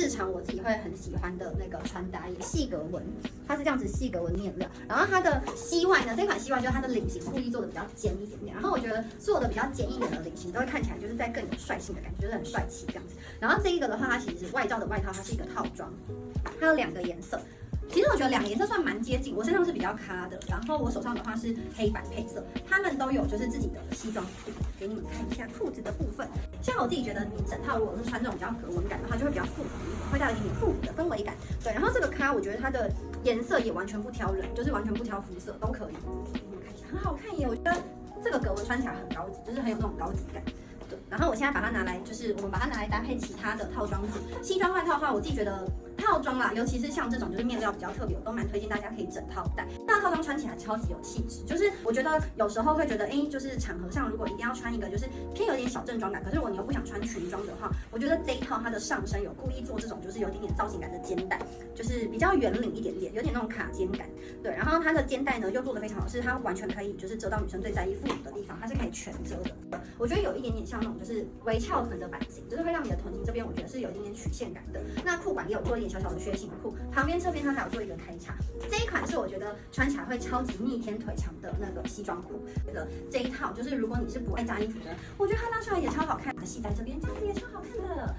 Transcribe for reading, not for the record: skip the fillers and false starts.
日常我自己会很喜欢的那个穿搭，也细格纹，它是这样子细格纹面料，然后它的膝外呢，这款膝外就是它的领型故意做的比较尖一点点，然后我觉得做的比较尖一点的领型都会看起来就是在更有率性的感觉，就是很帅气这样子。然后这一个的话，它其实是外罩的外套，它是一个套装，它有2个颜色。其实我觉得2个颜色算蛮接近，我身上是比较咖的，然后我手上的话是黑白配色，他们都有就是自己的西装裤，给你们看一下裤子的部分。像我自己觉得，你整套如果是穿这种比较格纹感的话，就会比较复古一点，会带有一点点复古的氛围感。对，然后这个咖我觉得它的颜色也完全不挑人，就是完全不挑肤色都可以。给你们看一下，很好看耶！我觉得这个格纹穿起来很高级，就是很有那种高级感。对，然后我现在把它拿来，就是我们把它拿来搭配其他的套装子。西装外套的话，我自己觉得套装啦，尤其是像这种就是面料比较特别，我都蛮推荐大家可以整套戴。那套装穿起来超级有气质，就是我觉得有时候会觉得，就是场合上如果一定要穿一个就是偏有点小正装感，可是如果你又不想穿裙装的话，我觉得这一套它的上身有故意做这种就是有点点造型感的肩带，就是比较圆领一点点，有点那种卡肩感。对，然后它的肩带呢又做得非常好，是它完全可以就是遮到女生最在意副乳的地方，它是可以全遮的。我觉得有一点点像那种就是微翘臀的版型，就是会让你的臀型这边我觉得是有一点点曲线感的。那裤管也有做一点小小的靴型裤，旁边侧边它还有做一个开叉。这一款是我觉得穿起来会超级逆天腿长的那个西装裤。这一套就是如果你是不爱扎衣服的人，我觉得它拉出来也超好看，系在这边这样子也超好看的。